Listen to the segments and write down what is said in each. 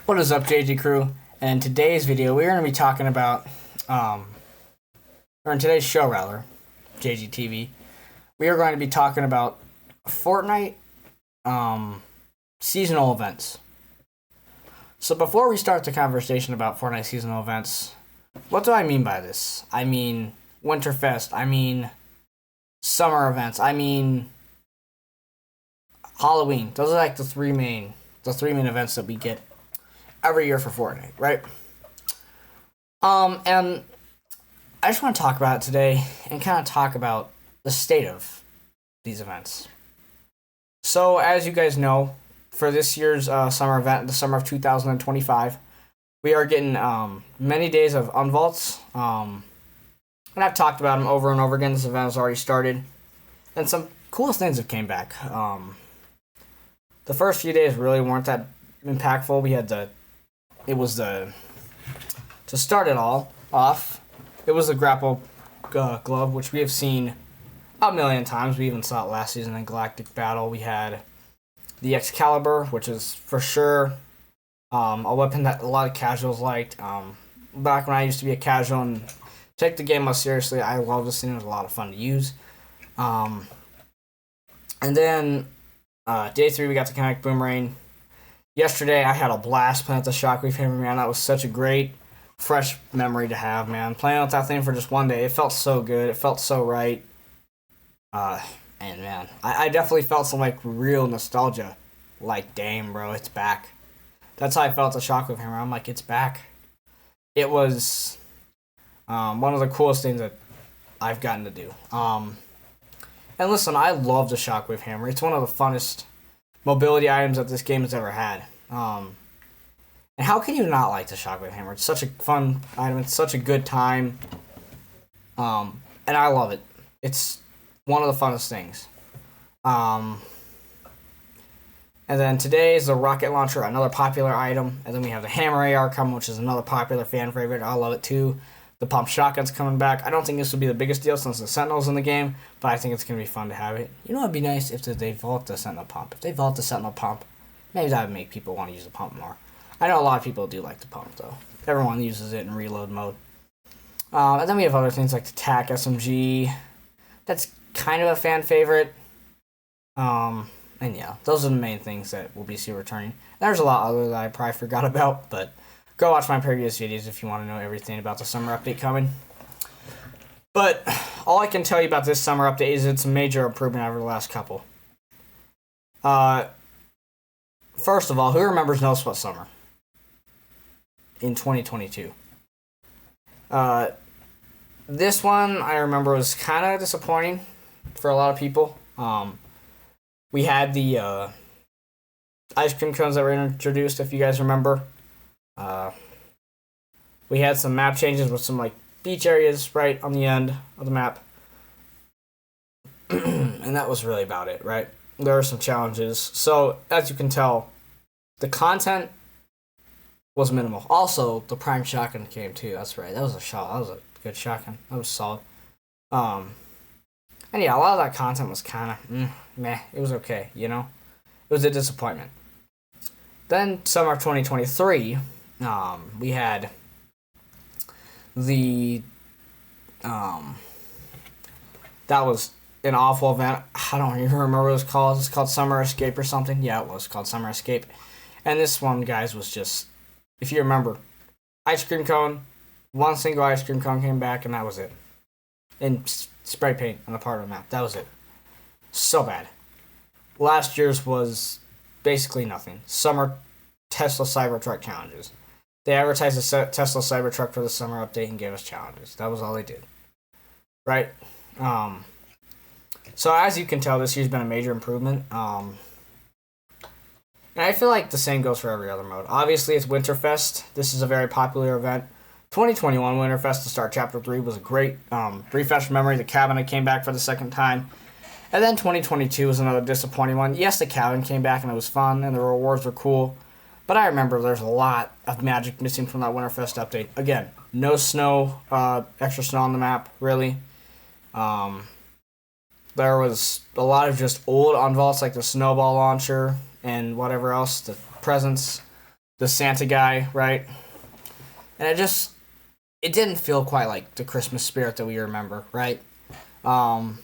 What is up, JG Crew? And in today's video, we're going to be talking about, or in today's show, rather, JGTV, we are going to be talking about Fortnite seasonal events. So before we start the conversation about Fortnite seasonal events, what do I mean by this? I mean Winterfest, I mean summer events, I mean Halloween. Those are like the three main events that we get every year for Fortnite, right? And I just want to talk about it today and kind of talk about the state of these events. So, as you guys know, for this year's summer event, the summer of 2025, we are getting many days of unvaults. And I've talked about them over and over again. This event has already started. And some coolest things have came back. The first few days really weren't that impactful. We had to start it all off, it was the grapple glove, which we have seen a million times. We even saw it last season in Galactic Battle. We had the Excalibur, which is for sure a weapon that a lot of casuals liked. Back when I used to be a casual and take the game more seriously, I loved this thing. It was a lot of fun to use. And then day 3, we got the Kinetic Boomerang. Yesterday, I had a blast playing with the Shockwave Hammer, man. That was such a great, fresh memory to have, man. Playing with that thing for just one day, it felt so good. It felt so right. And, man, I definitely felt some, like, real nostalgia. Like, damn, bro, it's back. That's how I felt the Shockwave Hammer. I'm like, it's back. It was one of the coolest things that I've gotten to do. And listen, I love the Shockwave Hammer. It's one of the funnest mobility items that this game has ever had. And how can you not like the Shockwave Hammer? It's such a fun item. It's such a good time. And I love it. It's one of the funnest things. And then today is the rocket launcher, another popular item. And then we have the hammer AR coming, which is another popular fan favorite. I love it too. The pump shotgun's coming back. I don't think this will be the biggest deal since the Sentinel's in the game, but I think it's going to be fun to have it. You know what would be nice if they vault the Sentinel pump. If they vault the Sentinel pump, maybe that would make people want to use the pump more. I know a lot of people do like the pump, though. Everyone uses it in reload mode. And then we have other things like the TAC SMG. That's kind of a fan favorite. And yeah, those are the main things that we'll be returning. There's a lot other that I probably forgot about, but go watch my previous videos if you want to know everything about the summer update coming. But all I can tell you about this summer update is it's a major improvement over the last couple. First of all, who remembers No Sweat Summer in 2022? This one I remember was kind of disappointing for a lot of people. We had the ice cream cones that were introduced, if you guys remember. We had some map changes with some like beach areas right on the end of the map. And that was really about it, right? There were some challenges. So, as you can tell, the content was minimal. Also, the prime shotgun came too. That's right. That was a shot. That was a good shotgun. That was solid. And yeah, a lot of that content was kind of meh. It was okay, you know? It was a disappointment. Then, summer of 2023, we had the that was an awful event. I don't even remember what it was called. It's called Summer Escape or something. Yeah, it was called Summer Escape. And this one, guys, was just, if you remember, ice cream cone. One single ice cream cone came back, and that was it. And spray paint on the part of the map. That was it. So bad. Last year's was basically nothing. Summer Tesla Cybertruck challenges. They advertised the Tesla Cybertruck for the summer update and gave us challenges. That was all they did. Right? So as you can tell, this year's been a major improvement. And I feel like the same goes for every other mode. Obviously, it's Winterfest. This is a very popular event. 2021 Winterfest to start Chapter 3 was a great refresh memory. The cabinet came back for the second time. And then 2022 was another disappointing one. Yes, the cabin came back and it was fun and the rewards were cool. But I remember there's a lot of magic missing from that Winterfest update. Again, no snow, extra snow on the map, really. There was a lot of just old unvaults like the snowball launcher and whatever else, the presents. the Santa guy, right? And it didn't feel quite like the Christmas spirit that we remember, right? Um,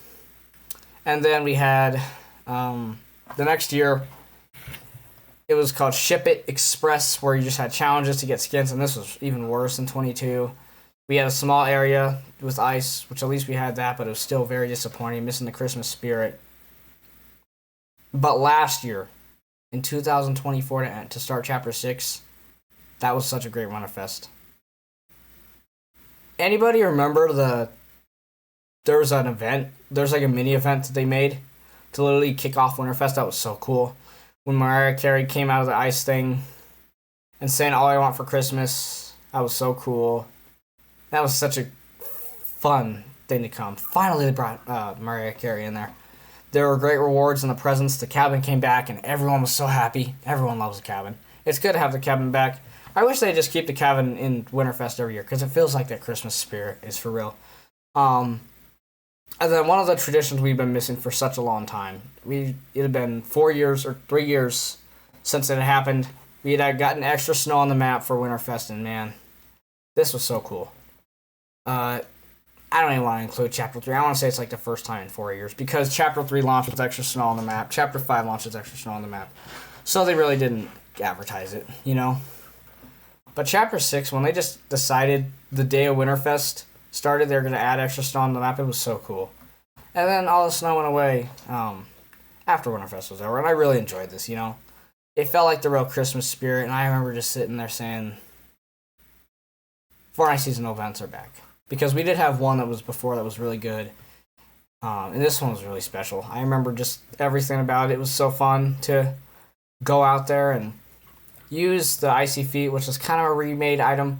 and then we had the next year. It was called Ship It Express, where you just had challenges to get skins, and this was even worse than 22. We had a small area with ice, which at least we had that, but it was still very disappointing, missing the Christmas spirit. But last year, in 2024, to start Chapter 6, that was such a great Winterfest. Anybody remember there was an event, there's like a mini event that they made to literally kick off Winterfest? That was so cool. When Mariah Carey came out of the ice thing and saying "All I Want for Christmas," that was so cool. That was such a fun thing to come. Finally, they brought Mariah Carey in there. There were great rewards and the presents. The cabin came back, and everyone was so happy. Everyone loves the cabin. It's good to have the cabin back. I wish they just keep the cabin in Winterfest every year because it feels like that Christmas spirit is for real. And then one of the traditions we've been missing for such a long time. It had been 4 years or 3 years since it had happened. We had gotten extra snow on the map for Winterfest, and man, this was so cool. I don't even want to include Chapter 3. I want to say it's like the first time in 4 years because Chapter 3 launched with extra snow on the map. Chapter 5 launched with extra snow on the map. So they really didn't advertise it, you know? But Chapter 6, when they just decided the day of Winterfest started, they were going to add extra snow on the map. It was so cool. And then all the snow went away after Winterfest was over, and I really enjoyed this, you know? It felt like the real Christmas spirit, and I remember just sitting there saying, Fortnite seasonal events are back. Because we did have one that was before that was really good, and this one was really special. I remember just everything about it. It was so fun to go out there and use the Icy Feet, which is kind of a remade item.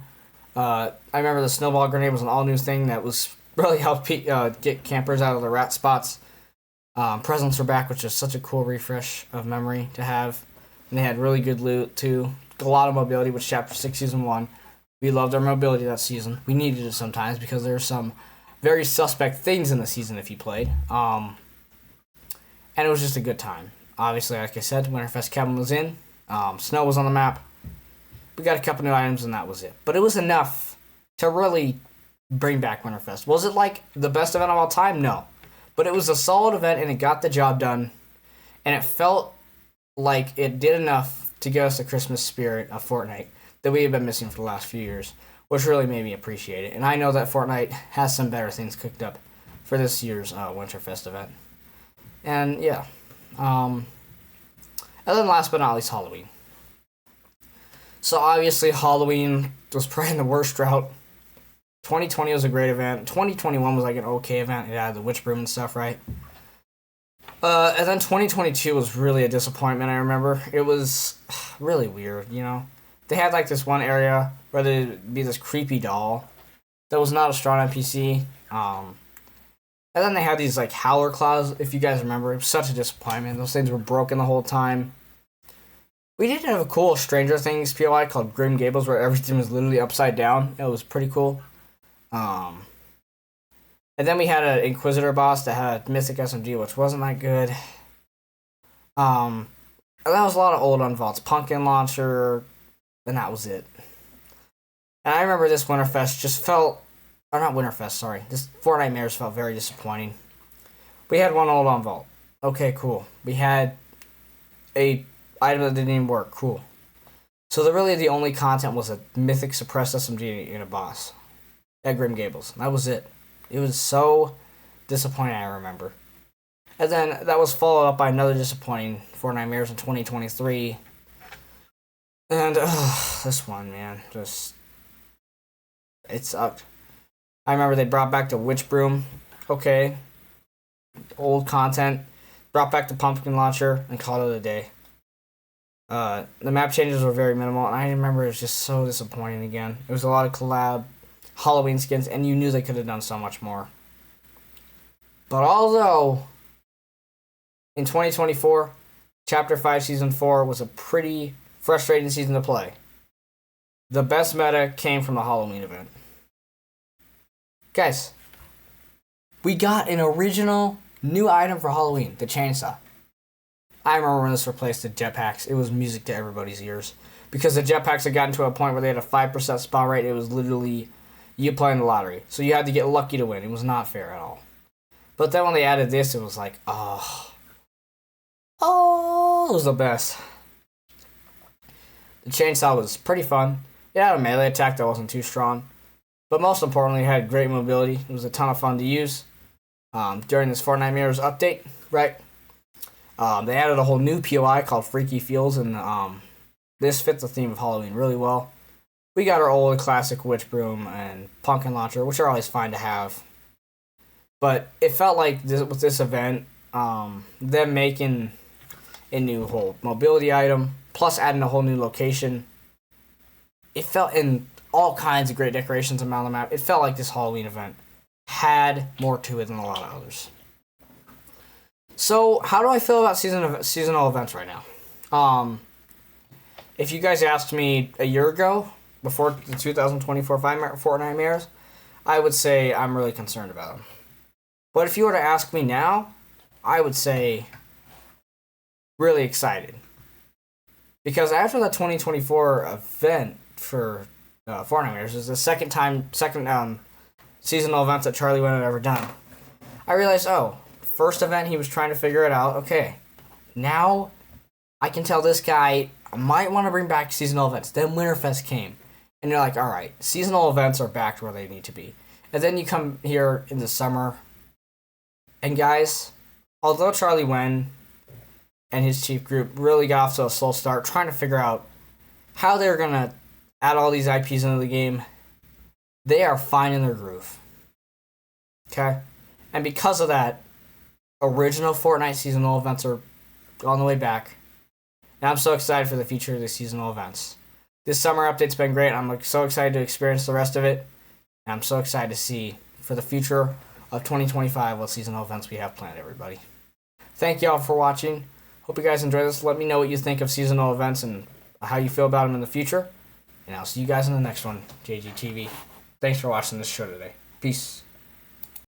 I remember the snowball grenade was an all-new thing that was really helped get campers out of the rat spots. Presents were back, which is such a cool refresh of memory to have. And they had really good loot, too. A lot of mobility, which Chapter 6 Season 1. We loved our mobility that season. We needed it sometimes because there were some very suspect things in the season if you played. And it was just a good time. Obviously, like I said, Winterfest cabin was in. Snow was on the map. We got a couple new items, and that was it. But it was enough to really bring back Winterfest. Was it like the best event of all time? No. But it was a solid event, and it got the job done. And it felt like it did enough to give us the Christmas spirit of Fortnite that we have been missing for the last few years, which really made me appreciate it. And I know that Fortnite has some better things cooked up for this year's Winterfest event. And, yeah. And then last but not least, Halloween. So obviously Halloween was probably the worst route. 2020 was a great event. 2021 was like an okay event. It had the witch broom and stuff, right? And then 2022 was really a disappointment, I remember. It was really weird, you know? They had like this one area where there'd be this creepy doll that was not a strong NPC. And then they had these like howler claws, if you guys remember. It was such a disappointment. Those things were broken the whole time. We did have a cool Stranger Things POI called Grim Gables where everything was literally upside down. It was pretty cool. And then we had an Inquisitor boss that had a Mythic SMG, which wasn't that good. And that was a lot of old unvaults. Pumpkin Launcher, and that was it. And I remember this Winterfest just felt... Or not Winterfest, sorry. This Fortnite Mares felt very disappointing. We had one old unvault. Okay, cool. We had a item that didn't even work. Cool. So the only content was a Mythic Suppressed SMG in a boss at Grim Gables. That was it. It was so disappointing, I remember. And then that was followed up by another disappointing Fortnite Mares in 2023. And this one, man, just... It sucked. I remember they brought back the Witch Broom. Okay. Old content. Brought back the Pumpkin Launcher and called it a day. The map changes were very minimal, and I remember it was just so disappointing again. It was a lot of collab Halloween skins, and you knew they could have done so much more. But although in 2024, Chapter 5 Season 4 was a pretty frustrating season to play, the best meta came from the Halloween event. Guys, we got an original new item for Halloween, the chainsaw. I remember when this replaced the jetpacks. It was music to everybody's ears. because the jetpacks had gotten to a point where they had a 5% spawn rate. It was literally you playing the lottery. So you had to get lucky to win. It was not fair at all. But then when they added this, it was like, oh, it was the best. The chainsaw was pretty fun. It had a melee attack that wasn't too strong. But most importantly, it had great mobility. It was a ton of fun to use. During this Fortnite Mirrors update, right? They added a whole new POI called Freaky Fields, and this fits the theme of Halloween really well. We got our old classic Witch Broom and Pumpkin Launcher, which are always fine to have. But it felt like with this event, them making a new whole mobility item, plus adding a whole new location, it felt in all kinds of great decorations around the map. It felt like this Halloween event had more to it than a lot of others. So, how do I feel about seasonal events right now? If you guys asked me a year ago, before the 2024 Fortnite Mirrors, I would say I'm really concerned about them. But if you were to ask me now, I would say really excited. Because after the 2024 event for Fortnite Mirrors, is the second seasonal event that Charlie Wen had ever done, I realized, first event he was trying to figure it out. Okay, now I can tell this guy I might want to bring back seasonal events. Then Winterfest came, and you're like, all right, seasonal events are back to where they need to be. And then you come here in the summer, and guys, although Charlie Wen and his chief group really got off to a slow start trying to figure out how they're going to add all these IPs into the game, they are finding their groove. Okay? And because of that, original Fortnite seasonal events are on the way back. And I'm so excited for the future of the seasonal events. This summer update's been great. I'm so excited to experience the rest of it. And I'm so excited to see for the future of 2025 what seasonal events we have planned, everybody. Thank y'all for watching. Hope you guys enjoyed this. Let me know what you think of seasonal events and how you feel about them in the future. And I'll see you guys in the next one, JGTV. Thanks for watching this show today. Peace.